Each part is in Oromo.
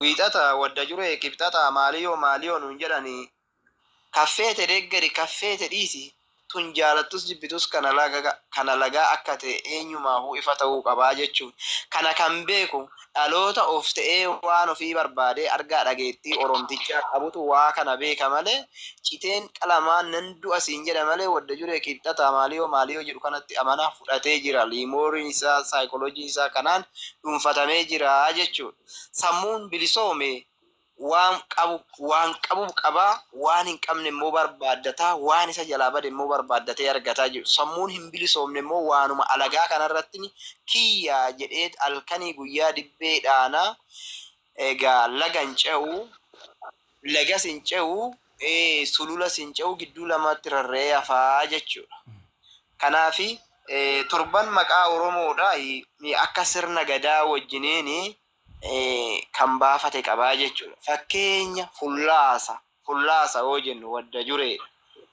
wiixata wadda jure kibxata maaliyoo nuun jedhanii kaffeete deeggari kaffeete dhiisi tun jaalattus jibbitus kana lagaa akka ta'e eenyumaafuu ifa ta'uu qabaa jechuun kana kan beeku dhaloota of ta'ee waan ofii barbaadee argaa dhageettii oromtichaa qabutu waa kana beeka malee citeen qalamaan nan du'a siin jedha malee wadda jure kibxata maaliyoo jedhu kanatti amanaa fudhatee jira liimooriin isaa saayikoloojii isaa kanaan dhuunfatamee jira jechuudha. Sammuun bilisoome waan qabu qabaa waan hin qabne immoo barbaaddataa waan isa jalaa bade immoo barbaaddatee argataa jiru. Sammuun hin bilisoomne immoo waanuma alagaa kanarratti kiyyaa jedhee halkanii guyyaa dibbeedhaana egaa lagan ce'u lagas hin ce'u sululas hin ce'u gidduu lamatti rarra'ee hafaa jechuudha. Kanaafi torban maqaa Oromoodha akka sirna gadaa wajjiniin kan baafate qabaa jechuudha. Fakkeenya fullaasa yoo jennu wadda jureedha.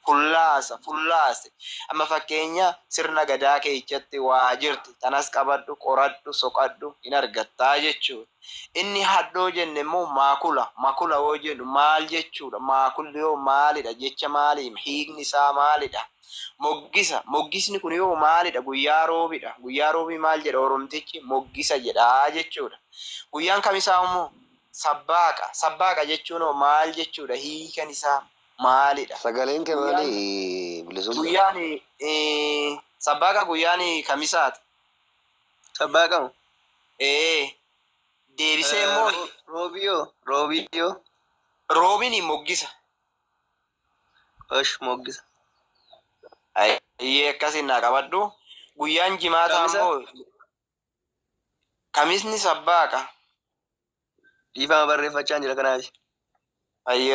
Fullaase. Amma fakkeenya sirna gadaa keessatti waa jirti. Tanas qabadhu, qoradhu, soqadhu hin argattaa jechuudha. Inni haddoo jenne immoo maakula yoo jennu maal jechuudha? Maakulli yoo maalidha? Jecha maaliim? Hiikni isaa maalidha? Moggisni kun yoo maalidha? Guyyaa roobidha. Guyyaa roobii maal jedha Oromtichi? Moggisa jedhaa jechuudha. Guyyaan kamisaa immoo sabbaaqa jechuun maal jechuudha? Hiikan isaa maalidha? Sagaleen kee maali bilisummaa? Guyyaan sabbaaqa guyyaan kamisaati. Sabbaaqa moo? Deebisee immoo roobiyoo. Roobiin moggisa. Moggisa. Akkasiin naa qabadhu. Guyyaan jimaataa immoo kamisni sabbaaqa. Dhiifama barreeffachaa jira kanaaf.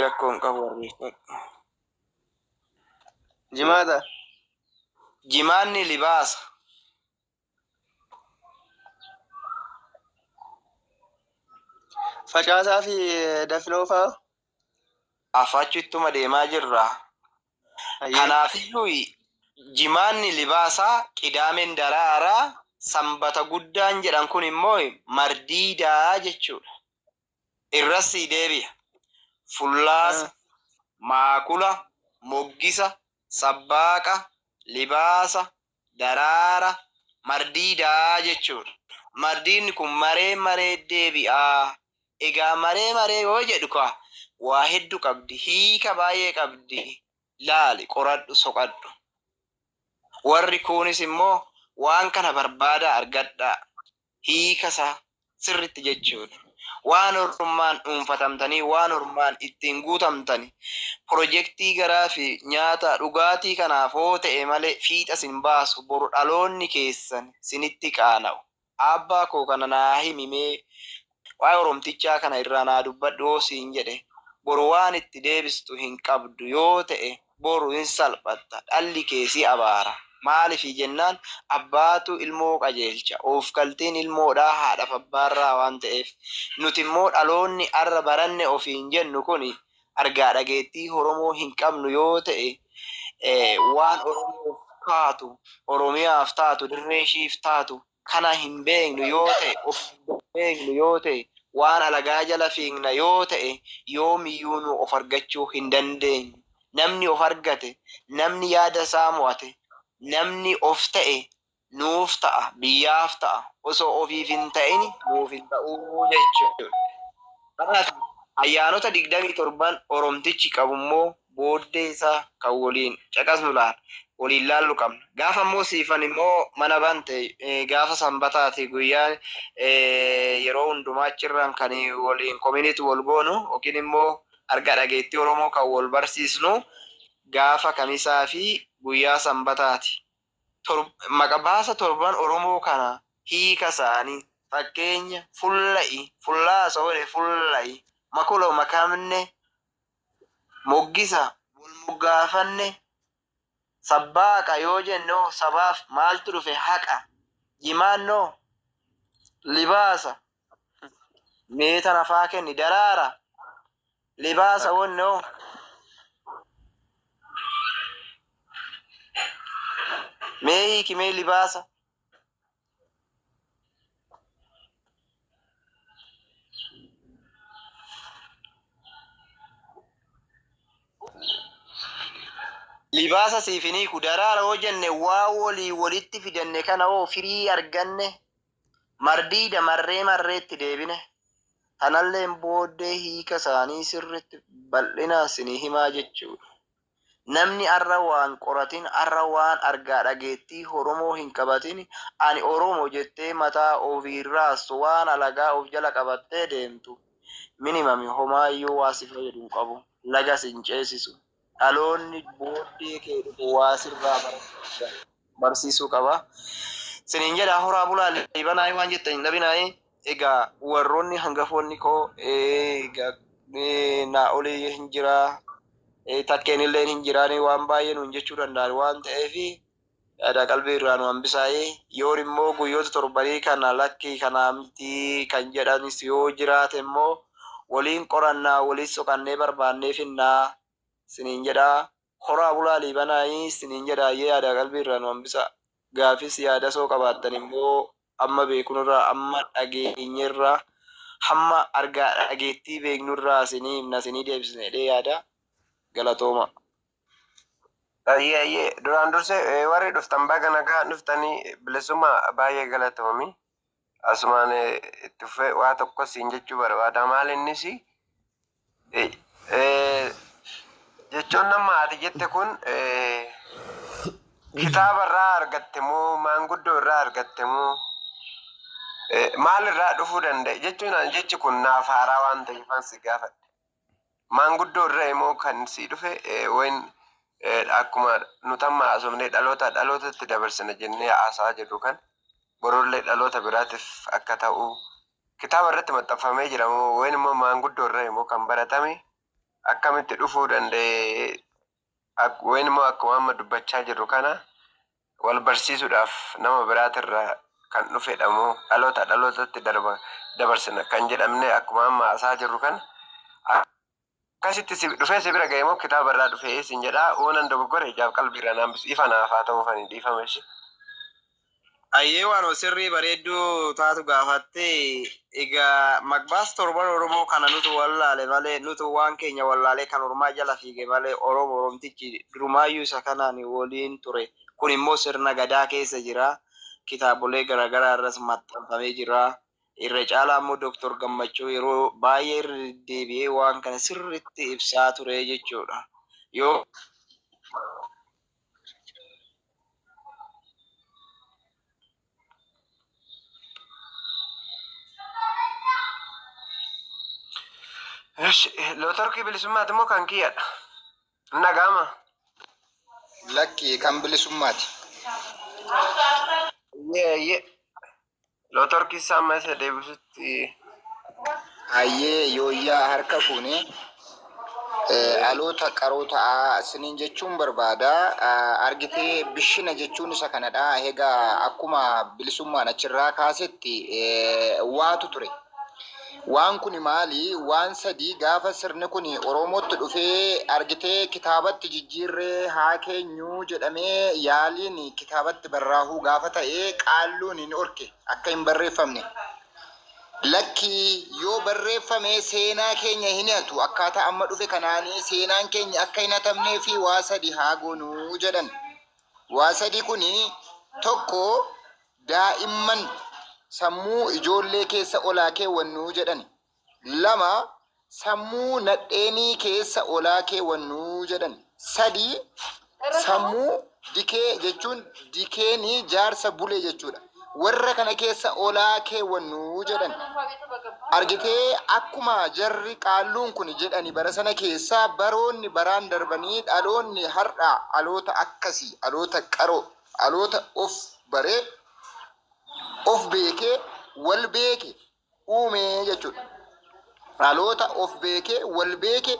Rakkoo hin qabu barreeffadhu. Jimaata. Jimaanni libaasa. Facaasaa fi dafnoo fa'aa. Afachittuma deemaa jirra. Kanaafiyyuu jimaanni libaasaa qidaameen daraaraa sanbata guddaan jedhan kun immoo mardiidaa jechuudha. Irrasii deebi'a. Fullaasa, maakula, moggisa, sabbaaqa, libaasa, daraara, mardiidaa jechuudha. Mardiinni kun maree deebi'aa. Egaa maree yoo jedhu waa hedduu qabdi. Hiika baay'ee qabdi. Laali qoradhu soqadhu. Warri kunis immoo waan kana barbaada argadhaa. Hiikasaa sirritti jechuudha. Waan ormaan dhuunfatamtanii waan ormaan ittiin guutamtanii pirojektii garaa fi nyaata dhugaatii kanaaf hoo ta'e malee fiixa sin baasu boru dhaloonni keessan sinitti qaana'u. Abbaa koo kana naa himimee waa'ee Oromtichaa kana irraa naa dubbadhu yoo siin jedhe boru waan itti deebistu hin qabdu yoo ta'e boru hin salphatta dhalli keessi abaara. Maaliif jennaan abbaatu ilmoo qajeelcha. Of galtiin ilmoodhaa haadhaaf abbaarraa waan ta'eef nuti immoo dhaloonni arra baranne ofiin jennu kun argaa dhageettii Oromoo hin qabnu yoo ta'e waan Oromoof taatu Oromiyaaf taatu dirree ishiif taatu kana hin beeknu yoo ta'e of beeknu yoo ta'e waan alagaa jala fiigna yoo ta'e yoomiyyuu nu of argachuu hin dandeenyu. Namni of argate, namni yaada isaa mo'ate, namni of ta'e nuuf ta'a, biyyaaf ta'a. Osoo ofiif hin ta'in nuuf hin ta'uu jechuudha. Kanaaf ayyaanota 27 Oromtichi qabu immoo booddee isaa kan waliin caqasnu laala. Waliin laallu qabna. Gaafa immoo siifan immoo mana bante gaafa sanbataati guyyaa yeroo hundumaa achirraan kan waliin community wal goonu yookiin immoo argaa dhageettii Oromoo kan wal barsiisnu gaafa kamisaa fi guyyaa sanbataati. Maqabaasa torban Oromoo kana hiika isaanii fakkeenya fullaasa oole fulla'i makuloo makamne moggisa wal moggaafanne sabbaaqa yoo jennu sabaaf maaltu dhufe haqa jimaannoo libaasa meeta nafaa kenni daraara libaasa wonnoo meeki mee libaasa libaasa siifini kudaraara hoo jenne waa walii walitti fidanne kana hoo firii arganne mardii damarree marreetti deebine kanalleen booddee hiika isaanii sirritti bal'inaan isinii himaa jechuudha. Namni arra waan qoratin arra waan argaa dhageettii Oromoo hin qabatin ani Oromoo jettee mataa ofiirraas waan alagaa of jala qabattee deemtu minimami homaayyuu waa si fayyadu hin qabu laga sin ceesisu dhaloonni booddee kee dhufu waa sirraa barsiisuu qaba. Siniin jedhaa horaa bulaa libanaa waan jettan hin dhabinaa. Egaa warroonni hangafoonni koo egaa naa olii hin jiraa. Takkeen illee hin jiraani waan baay'ee nuun jechuu danda'an waan ta'eef yaada qalbii irraa nu hambisaa'ee yoo immoo guyyoota torbanii kana lakkii kanaa miti kan jedhanis yoo jiraate immoo waliin qorannaa waliin soqannee barbaannee finnaa siniin jedhaa horaa bulaa liibanaayii siniin jedhaa yaada qalbii irraa nu hambisa. Gaafis yaada soo qabaattan immoo amma beekunirraa amma dhageenyirraa hamma argaa dhageettii beeknurraa sinii himna sinii deebisnee yaada. Galatooma. Ayyee duraan dursee warri dhuftan baga nagaa dhuftanii bilisummaa baay'ee galatoomi. Asumaan itti fufee waa tokko siin jechuu barbaada. Maal innis jechuun nama ati jette kun kitaaba irraa argatte moo maanguddoo irraa argatte moo maal irraa dhufuu danda'e jechuun jechi kun naaf haaraa waan ta'eefan si gaafadhe. Maanguddoo irraa immoo kan si dhufe wayin akkuma nutamma asumne dhalootatti dabarsina jennee haasaa jirru kan borollee dhaloota biraatiif akka ta'u kitaaba irratti maxxanfamee jira moo wayin immoo maanguddoo irraa immoo kan baratame akkamitti dhufuu danda'e wayin immoo akkuma amma dubbachaa jirru kana wal barsiisuudhaaf nama biraatirraa kan dhufedha moo dhalootatti dabarsina kan jedhamne akkuma amma haasaa jirru kan akkasitti dhufee si bira ga'e moo kitaaba irraa dhufee siin jedhaa oonan dogoggore ijaaf qalbiirra naambisu ifa naafaa ta'uu fani dhiifame ishee. Ayyee waan sirrii bareedduu taatu gaafatte egaa Makbaas torban Oromoo kana nutu wallaale malee nutu waan keenya wallaale kan Oromaa jala fiige malee Oromtichi durumaayyuu isa kanaan waliin ture. Kun immoo sirna gadaa keessa jira. Kitaabolee garaagaraa irras maxxanfamee jira. Irra caalaa immoo Dr. Gammachuu yeroo baay'ee irra deebi'ee waan kana sirriitti ibsaa ture jechuudha. Yoo Lootorkii bilisummaati moo kan kiyyadha? Nagaama. Lakki kan bilisummaati. Yee. Lootorkii isaa amma isa deebisutti. Ayyee yooyyaa harka fuune dhaloota qaroo ta'a isiniin jechuun barbaada. Argitee bishina jechuun isa kanadha. Egaa akkuma bilisummaan achirraa kaasetti waatu ture. Waan kun maali? Waan sadii gaafa sirni kun Oromootti dhufee argitee kitaabatti jijjiirree haa keenyu jedhamee yaaliin kitaabatti barraahuu gaafa ta'ee qaalluun hin orke akka hin barreeffamne. Lakki yoo barreeffame seenaa keenya hin hatu akkaataa amma dhufe kanaanii seenaan keenya akka hin hatamnee fi waa sadii haa goonuu jedhan. Waa sadii kun tokko daa'imman sammuu ijoollee keessa olaa keewwannuu jedhan. Lama sammuu nadheenii keessa olaa keewwannuu jedhan. Sadii sammuu dikee jechuun dikeenii jaarsa bulee jechuudha. Warra kana keessa olaa keewwannuu jedhan. Argitee akkuma jarri qaalluun kun jedhani bara sana keessa baroonni baraan darbanii dhaloonni har'a dhaloota akkasii dhaloota qaroo dhaloota of baree of beekee wal beeke uume jechuudha. Dhaloota of beekee wal beeke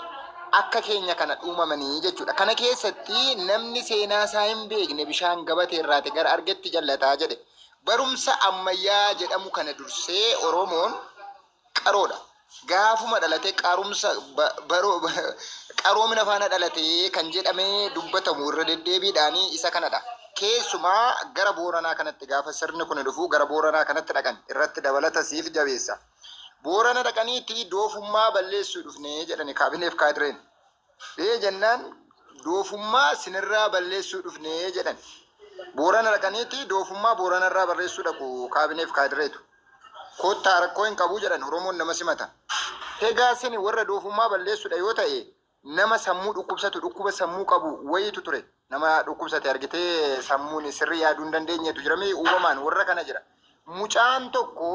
akka keenya kana uumamanii jechuudha. Kana keessatti namni seenaa isaa hin beekne bishaan gabatee irraati gara argetti jallataa jedhe. Barumsa ammayyaa jedhamu kana dursee Oromoon qaroodha. Gaafuma dhalatee qaroomina faana dhalatee kan jedhamee dubbatamu irra deddeebiidhaanii isa kanadha. Keessumaa gara Booranaa kanatti gaafa sirni kun dhufu gara Booranaa kanatti dhaqan irratti dabalata siif jabeessa. Boorana dhaqaniitti doofummaa balleessuu dhufnee jedhani kaabineef kaadireen. Jennaan doofummaa sinirraa balleessuu dhufnee jedhan. Boorana dhaqaniiti doofummaa booranarraa barreessuu dhaqu kaabineef kaadireetu. Kottaa rakkoo hin qabu jedhan Oromoon nama simata. Egaa isin warra doofummaa balleessuudha yoo ta'e nama sammuu dhukkubsatu dhukkuba sammuu qabu wayitu ture. Nama dhukkubsate argitee sammuun sirrii yaaduu hin dandeenyetu jiramee uumamaan warra kana jira. Mucaan tokko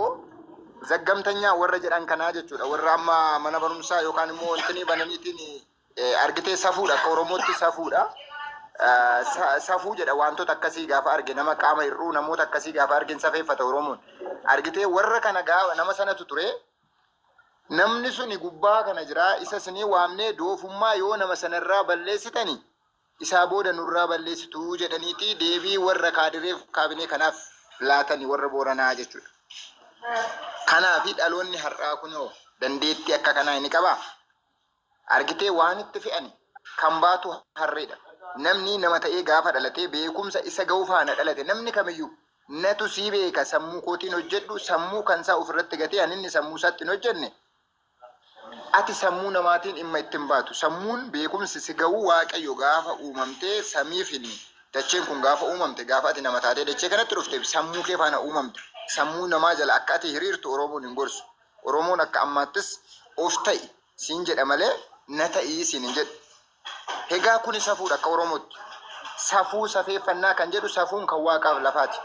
zaggamtanyaa warra jedhan kanaa jechuudha. Warra amma mana barumsaa yookaan immoo wanti bananiitiin argitee safuudha. Akka Oromootti safuudha. Safuu jedha wantoota akkasii gaafa arge nama qaama hir'uu namoota akkasii gaafa argin safeeffata Oromoon. Argitee warra kana gaafa nama sanatu ture. Namni suni gubbaa kana jira. Isa sinii waamnee doofummaa yoo nama sanarraa balleessitani isaa booda nurraa balleessitu jedhaniiti deebii warra kaadireef kaabinee kanaaf laatanii warra Booranaa jechuudha. Kanaafi dhaloonni har'aa kunoo dandeettii akka kanaa ni qabaa. Argitee waan itti fe'ani kan baatu harreedha. Namni nama ta'ee gaafa dhalatee beekumsa isa ga'u faana dhalate namni kamiyyuu natu sii beeka sammuu kootiin hojjedhu sammuu kan isaa ofirratti gatee aninni sammuu isaatti hin hojjenne. Ati sammuu namaatiin dhimma ittiin baatu sammuun beekumsi si ga'u waaqayyo gaafa uumamtee samiifini dacheen kun gaafa uumamte gaafa ati nama taatee dachee kanatti dhufte sammuu kee faana uumamte sammuu namaa jala akka ati hiriirtu Oromoon hin gorsu. Oromoon akka ammaattis of ta'i siin jedha malee na ta'ii siin hin jedhu. Egaa kun safuudha akka Oromootti. Safuu safeeffannaa kan jedhu safuun kan waaqaaf lafaati.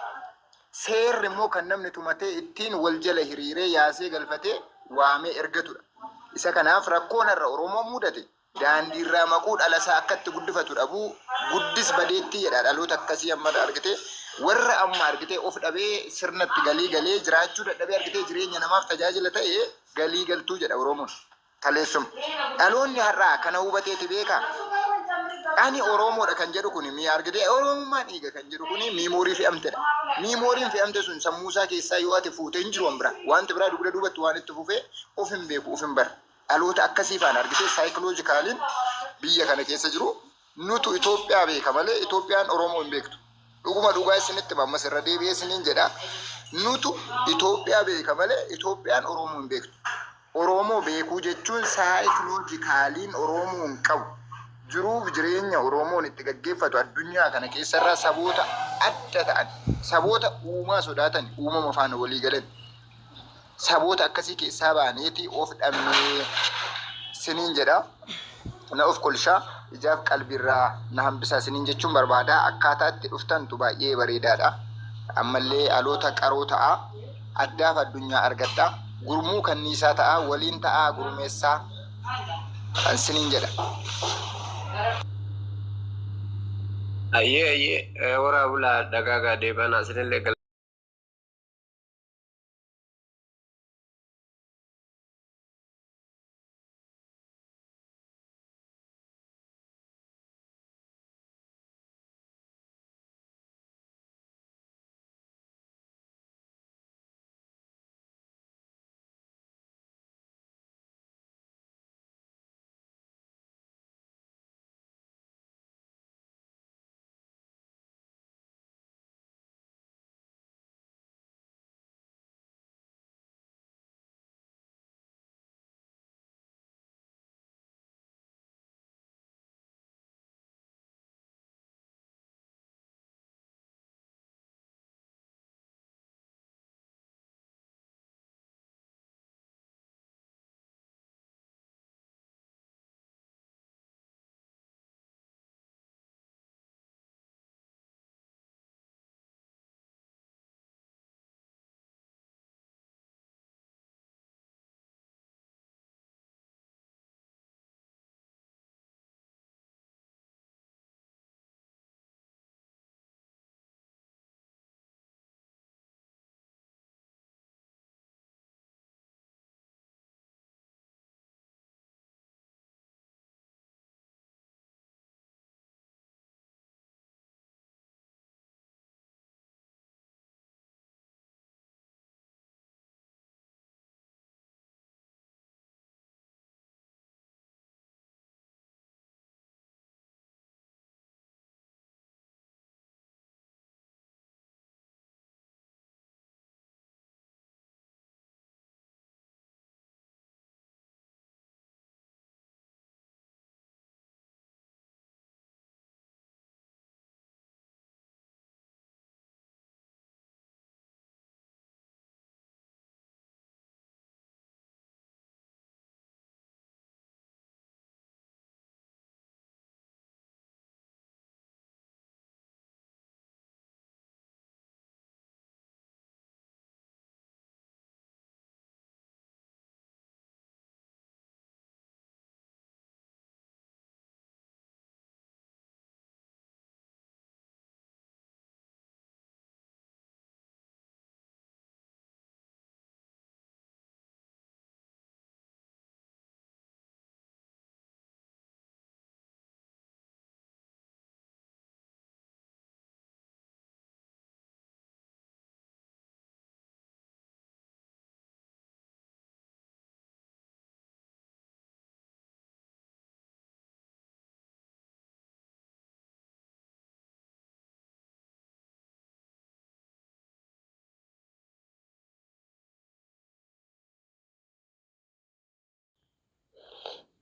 Seerri immoo kan namni tumatee ittiin wal jala hiriiree yaasee galfatee waamee ergatudha. Isa kanaaf rakkoon irra Oromoo mudate daandii irraa maquu dhalasaa akka itti guddifatu dhabuu guddis badeetti jedha dhaloota akkasii amma argitee warra amma argitee of dhabee sirnatti galii galee jiraachuu dadhabee argitee jireenya namaaf tajaajila ta'ee galii galtuu jedha Oromoon. Kaleessum dhaloonni har'aa kana hubateeti beekaa. Ani Oromoodha kan jedhu kuni mi argitee Oromummaan dhiiga kan jedhu kuni miimoorii fe'amtedha. Miimooriin fe'amte sun sammuusaa keessaa yoo ati fuutee hin jiru an bira wanti biraa dugda duubatti waan itti fufee of hin beeku of hin bara. Dhaloota akkasii faana argitee saayikoloojikaaliin biyya kana keessa jiru nutu Itoophiyaa beeka malee Itoophiyaan Oromoo hin beektu. Dhuguma dhugaa isinitti mammas irra deebi'ee isiniin jedha. Nutu Itoophiyaa beeka malee Itoophiyaan Oromoo hin beektu. Oromoo beekuu jechuun saayikoloojikaaliin Oromoo hin qabu. Jiruuf jireenya Oromoon itti gaggeeffatu addunyaa kana keessarraa saboota adda ta'an saboota uumaa sodaatan uumama faana walii galan saboota akkasii keessaa baaneeti of dhabnee siniin jedha. Na of kolshaa ijaaf qalbiirraa na hambisaa siniin jechuun barbaada. Akkaataa itti dhuftantu baay'ee bareedaadha. Ammallee dhaloota qaroo ta'a addaaf addunyaa argadha. Gurmuu kanniisaa ta'a waliin ta'a gurmeessaa kan siniin jedha. Ayyee waraabulaa dagaagaa deebanaa sinillee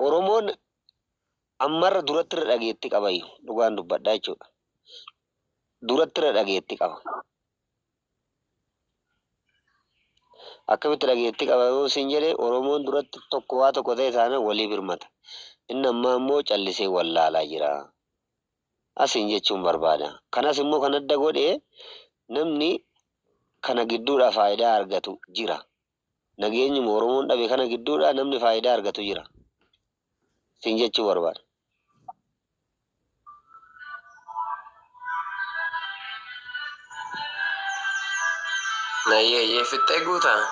Oromoon ammarra duratti irra dhageetti qabayyu dhugaan dubbadhaa jechuudha. Duratti irra dhageetti qaba. Akkamitti dhageetti qaba yoo isin jedhe Oromoon duratti tokko waa tokko ta'e taana walii birmata. Inni ammaa immoo callisee wallaalaa jira. Asiin jechuun barbaada. Kanas immoo kan adda godhee namni kana gidduudhaa faayidaa argatu jira. Nageenyuma Oromoon dhabe kana gidduudhaa namni faayidaa argatu jira. Asiin jechuu barbaada. Nayyee fixee guutaa.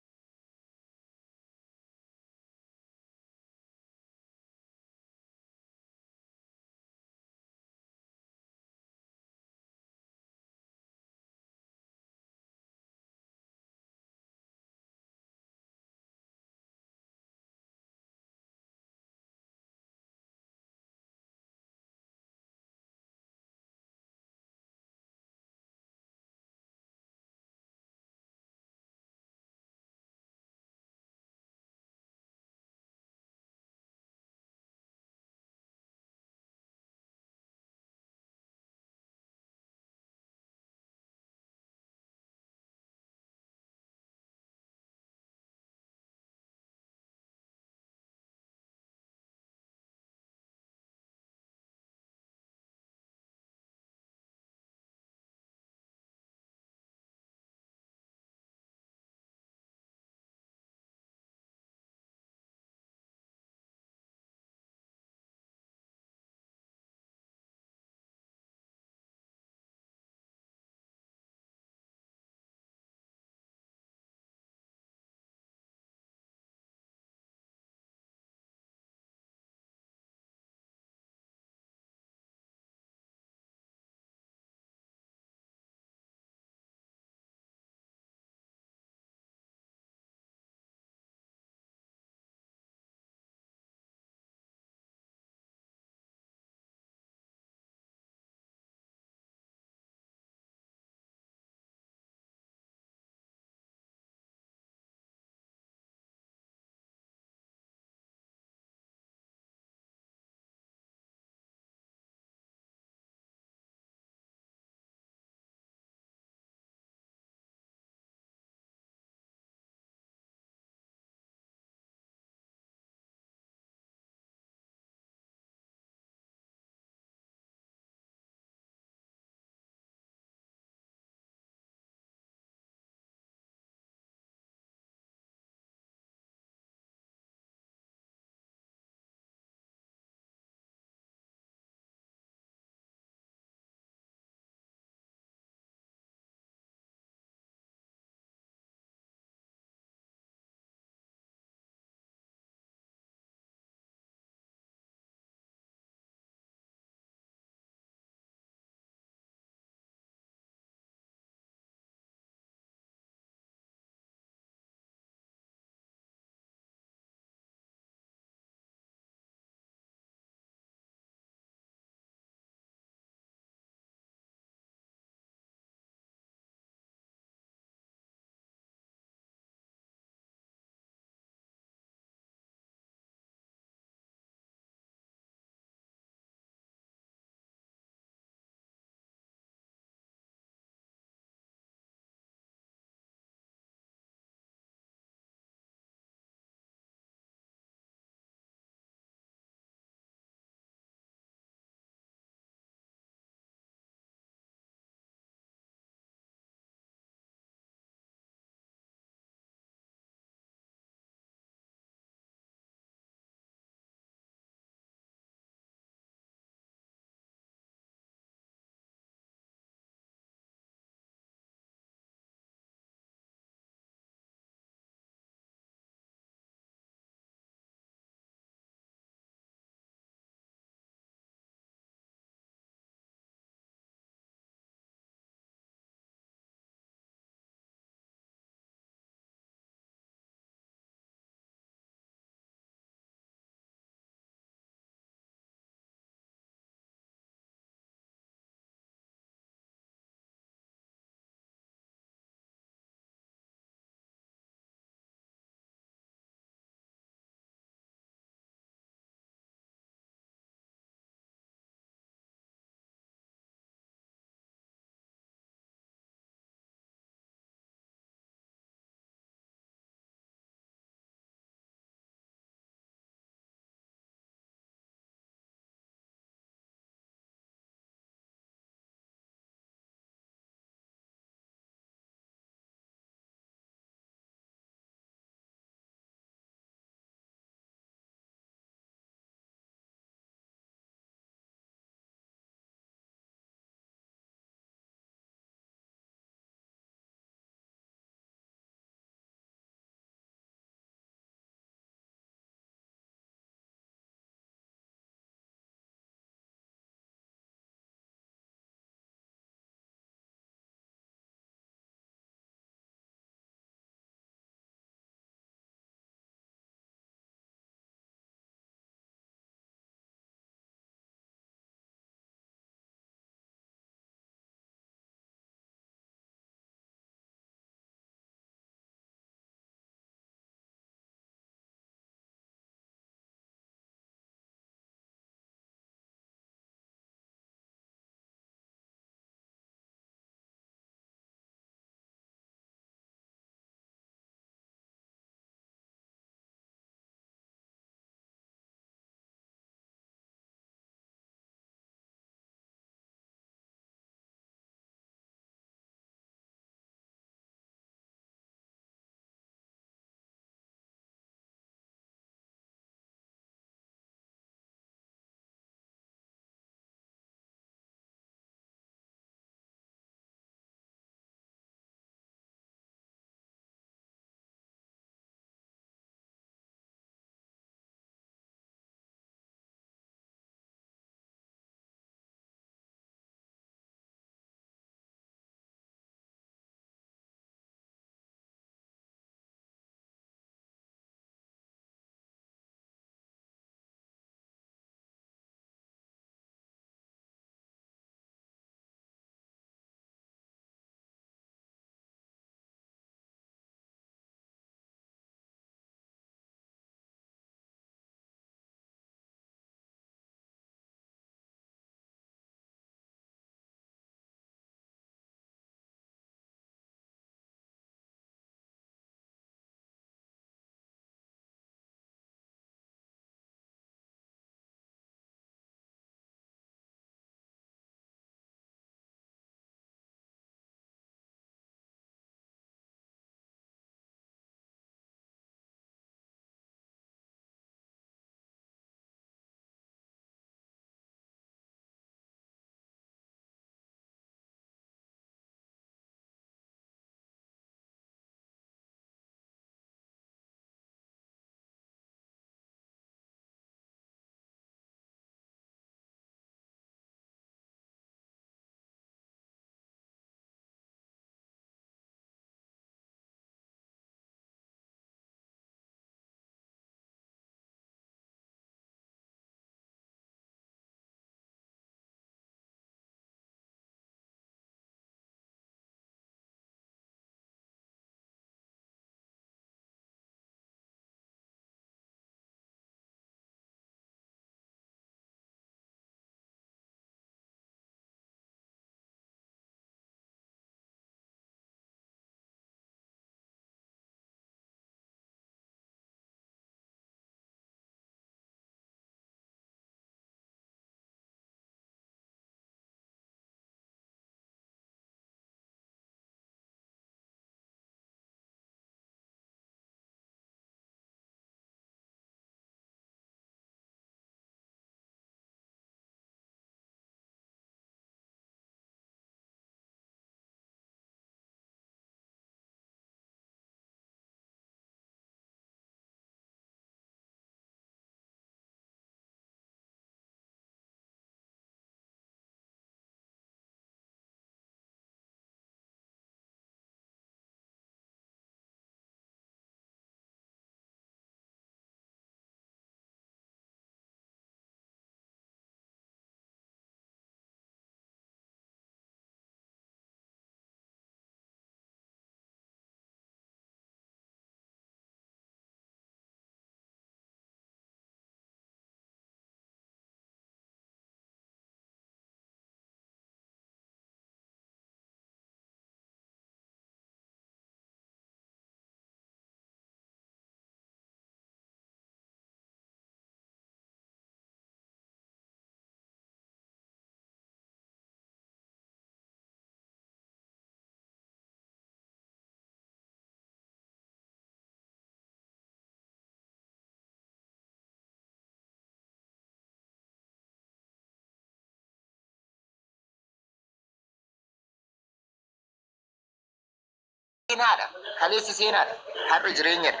seenaadha. Kaleessi seenaadha. Har'a jireenyadha.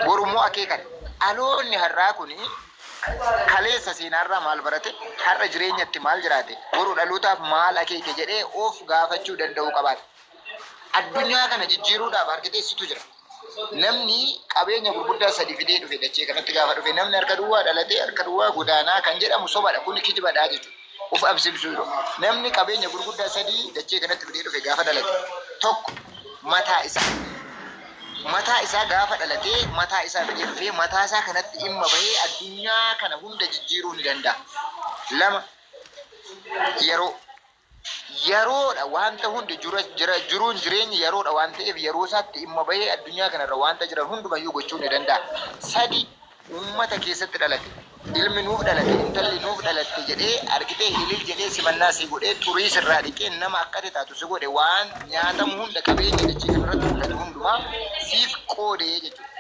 Borummoo akeekan. Dhaloonni har'aa kuni kaleessa seenaarraa maal barate? Har'a jireenyatti maal jiraate? Boru dhalootaaf maal akeeke jedhee of gaafachuu danda'u qabaata. Addunyaa kana jijjiiruudhaaf argiteessitu jira. Namni qabeenya gurguddaa sadii fidee dhufe dachee kanatti gaafa dhufe namni harka duwwaa dhalatee harka duwwaa godaanaa kan jedhamu sobadha. Kun kijibadhaa jechuudha. Uf absibsuudha. Namni qabeenya gurguddaa sadii dachee kanatti fidee dhufe gaafa dhalate tokko mataa isaa. Mataa isaa gaafa dhalatee mataa isaa fidee dhufee mataa isaa kanatti dhimma bahee addunyaa kana hunda jijjiiruu ni danda'a. Lama yeroo. Yeroodha wanta hundi jiruun jireenya yeroodha waan ta'eef yeroo isaatti dhimma bahee addunyaa kanarra wanta jiran hundumayyuu gochuu ni danda'a. Sadi uummata keessatti dhalate. Ilmi nuuf dhalate, intalli nuuf dhalatte jedhee argitee ilil jedhee simannaa si godhee turii sirraa dhiqee nama akkati taatu si godhe waan nyaatamu hunda qabeenya dachee kanarratti mul'atu hundumaa siif qoodee jechuudha.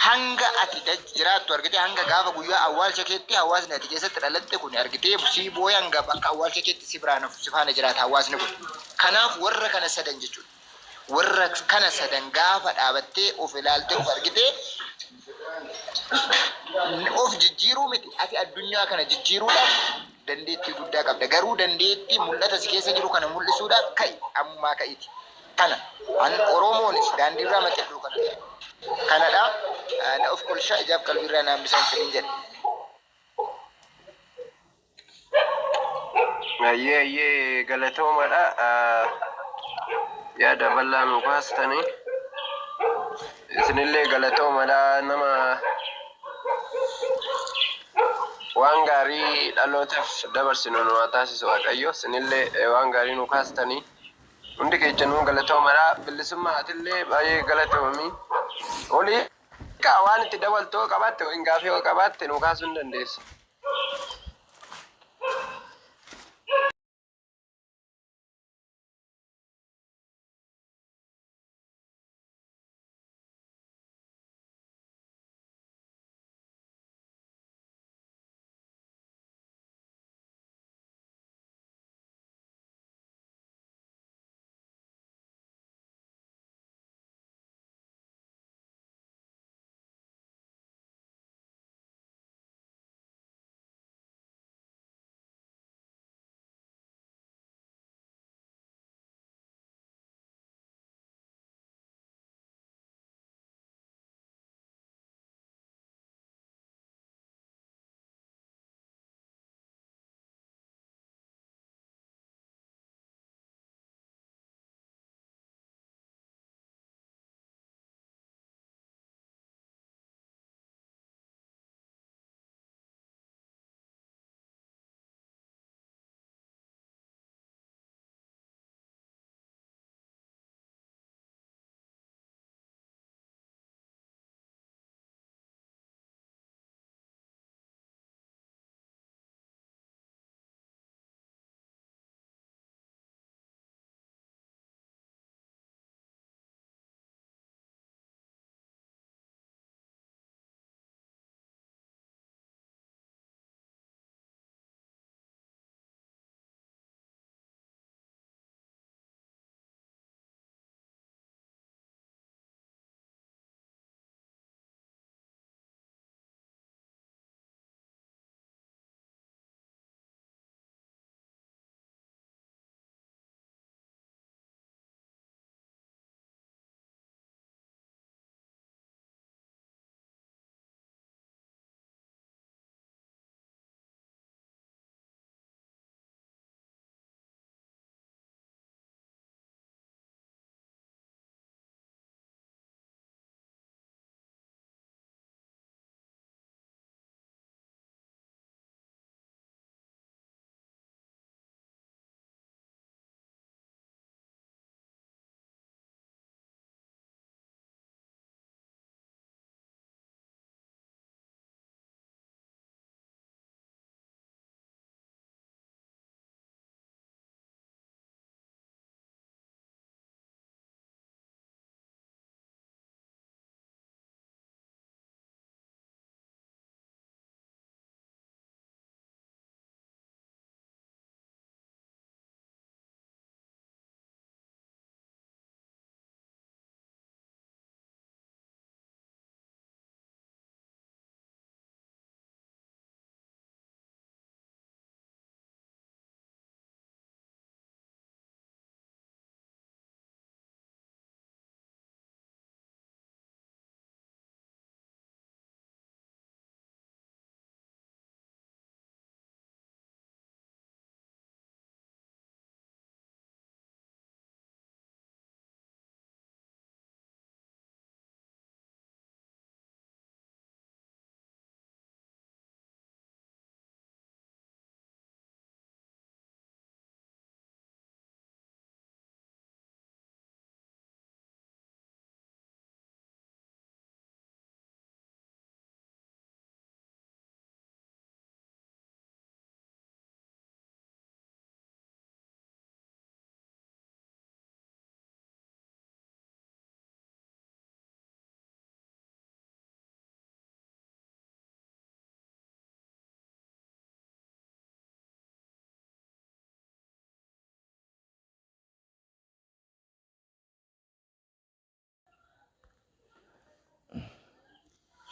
Hanga ati jiraattu argitee hanga gaafa guyyaa awwaalcha keetti hawaasni ati keessatti dhalatte kun argitee sii booya hanga bakka awwaalcha keetti si biraan si faana jiraata hawaasni kun. Kanaaf warra kana sadan jechuudha. Warra kana sadan gaafa dhaabattee of ilaaltee of argitee of jijjiiruu miti ati addunyaa kana jijjiiruudhaaf dandeettii guddaa qabda. Garuu dandeettii mul'ata si keessa jiru kana mul'isuudhaaf ka'i ammaa ka'iti. Kana Oromoonis daandiirraa maxxanuu kana. Kanadha na of kolshaa ijaaf qalbiirraa naan bisaan siniin jedhe. Ayyee galatoomadha. Yaada bal'aa nu kaastanii. Isinillee galatoomadha nama waan gaarii dhalootaaf dabarsinu nu haa taasisu Waaqayyo. Isinillee waan gaarii nu kaastanii. Hundi keechanuu galatoomadha. Bilisummaa atillee baay'ee galatoomii. Oli waan itti dabaltoo qabaatte hin gaafii qabaatte nu kaasuu hin dandeessu.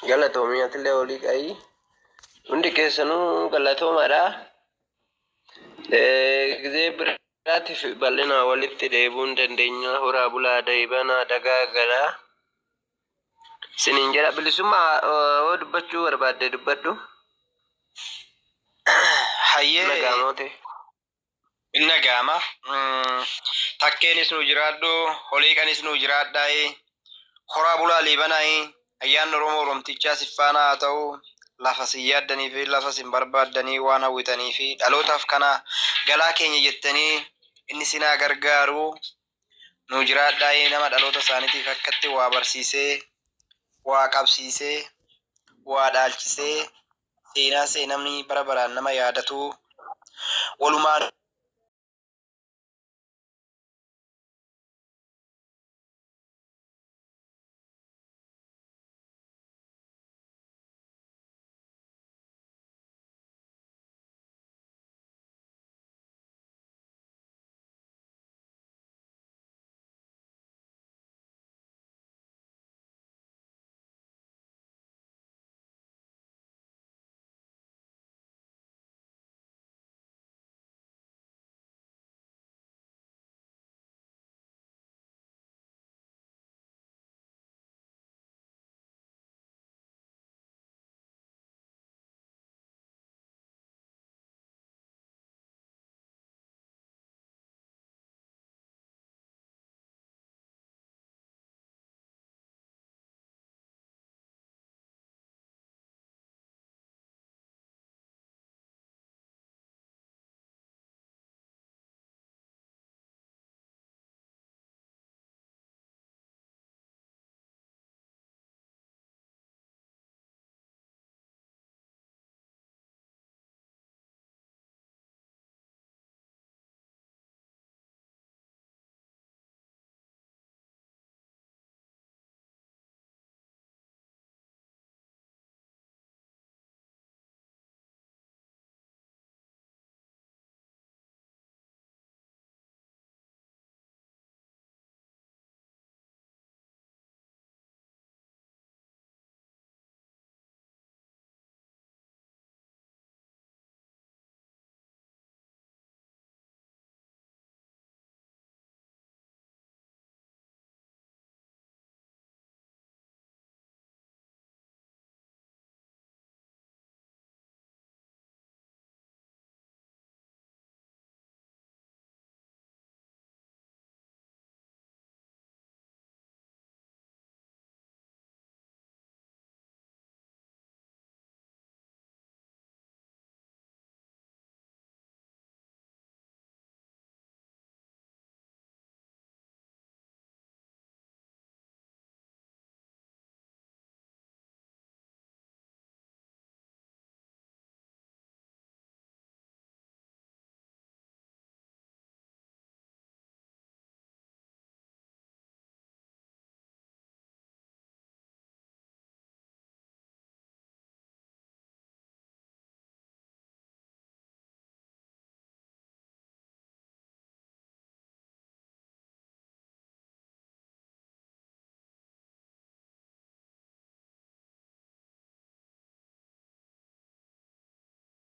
galatoomiyatillee olii qa'ii hundi keessanuu galatoomaadha. Gizee biraatiif bal'inaa walitti deebi'uu dandeenya. Horaa bulaa daa'ibanaa dagaagalaa. Siniin jedha bilisummaa oo dubbachuu barbaadde dubbadhu. Hayyee Nagaamote. inna gaama. Takkeenis nu jiraadhu, holiiqanis nu jiraadhaa. Horaa bulaa liibanaa ayyaanni Oromoo Oromtichaa siffaana haa ta'u. Lafa sin yaaddanii fi lafa sin barbaaddanii waan hawwitanii fi dhalootaaf kana galaa keenya jettanii inni sinaa gargaaru nu jiraadhaa. Nama dhaloota isaaniitiif akkatti waa barsiisee, waa qabsiisee, waa dhaalchisee, seenaa seenamni bara baraan nama yaadatu walumaan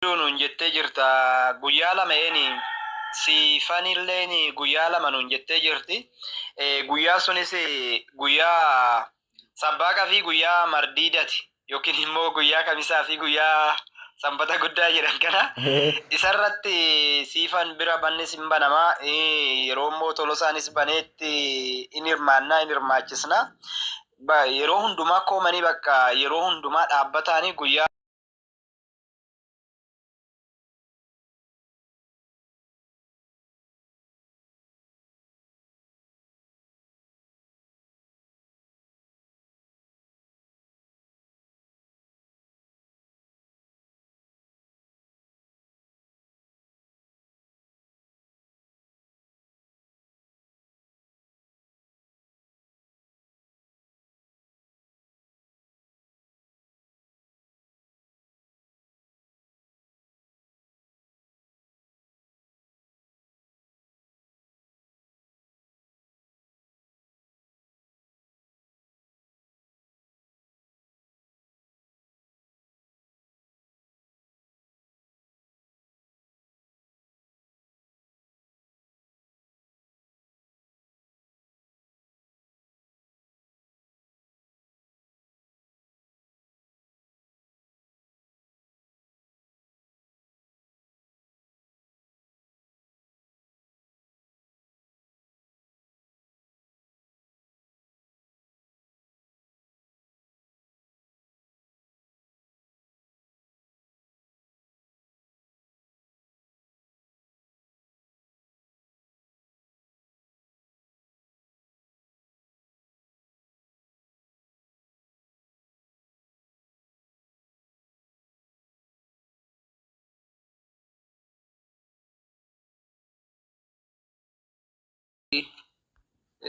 nuun jettee jirta. Guyyaa lama siifanilleen guyyaa lama nuun jettee jirti. Guyyaa sunis guyyaa sabbaaqa fi guyyaa mardiidati yookiin immoo guyyaa kamisaa fi guyyaa sanbata guddaa jedhan kana isarratti siifan bira bannis hin banamaa. Yeroo immoo tolosaanis baneetti in hirmaannaa in hirmaachisna. Yeroo hundumaa koomanii bakka yeroo hundumaa dhaabbataanii guyyaa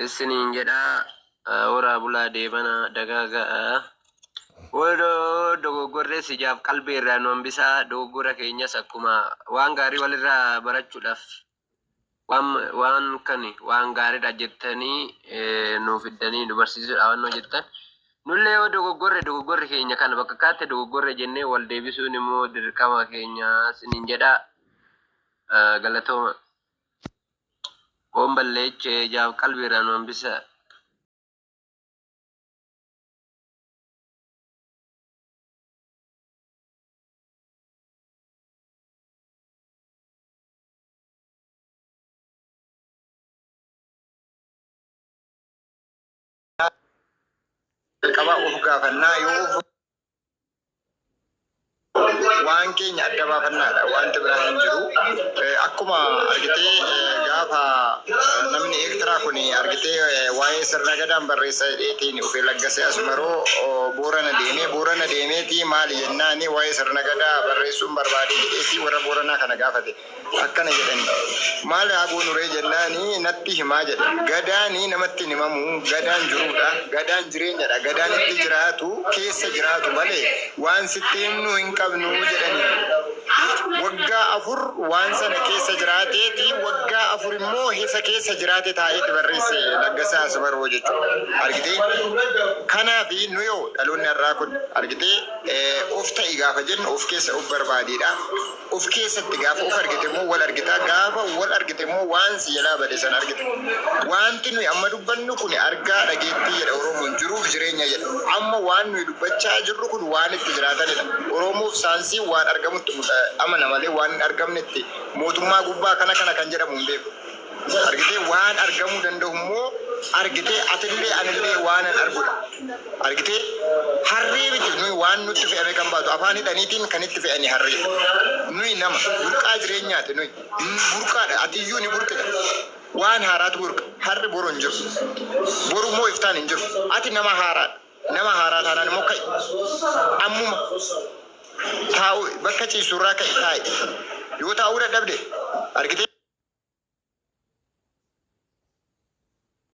isiniin jedhaa horaa bulaa deemana dagaagaa Wado dogoggorree sijaaf qalbii irraa nu hambisaa dogoggora keenyas akkuma waan gaarii walirraa barachuudhaaf waan gaariidha jettanii nuuf fiddanii nu barsiisuudhaaf waan hojjettan nullee yoo dogoggorre keenya kana bakka kaatti dogoggorre jennee wal deebisuun immoo dirqama keenya isiniin jedhaa galatooma boomballeechee jaaf qalbii irraa nu hambisaa. Kaba of gaafannaa yoo waan keenya adda baafannaadha wanti biraa hin jiru akkuma argitee gaafa namni ektiraa kun argitee waa'ee sirna gadaan barreessa dheetiin ofii laggasee asumaroo boorana deemeeti maali jennaani waa'ee sirna gadaa barreessuun barbaadee dheetii warra booranaa kana gaafate akkana jedhani maali haguun uree jennaani natti himaa jedha gadaanii namatti himamu gadaan jiruudha gadaan jireenyadha gadaan itti jiraatu keessa jiraatu malee waan sitti himnu hin qabnu jedhani waggaa afur waan sana keessa jiraateeti waggaa afur immoo isa keessa jiraate taa'eeti barreesse laggasaa asumaroo jechuudha argitee kanaafi nu yoo dhaloonni irraa kun argitee of ta'i gaafa jennu of keessa of barbaadeedha of keessatti gaafa of argite immoo wal argitaa gaafa wal argite immoo waan si jalaa bade san argite wanti nuyi amma dubbannu kun argaa dhageettii jedha Oromoon jiruuf jireenya jedha amma waan nuyi dubbachaa jirru kun waan itti jiraatanidha Oromoof saansii waan argamutti amana malee waan hin argamnetti mootummaa gubbaa kana kan jedhamu hin beeku argitee waan argamuu danda'u immoo argitee atillee anillee waan hin arguudha argitee harree biti nuyi waan nutti fe'ame kan baatu afaan hidhaniitiin kan itti fe'anii harree nuyi nama burqaa jireenyaati nuyi burqaadha atiyyuu ni burqita waan haaraatu burqa harri boru hin jiru boru immoo iftaan hin jiru ati nama haaraa taanaan immoo ka'i ammuma taa'u bakka ciisurraa ka'i taa'e yoo taa'uu dadhabde argitee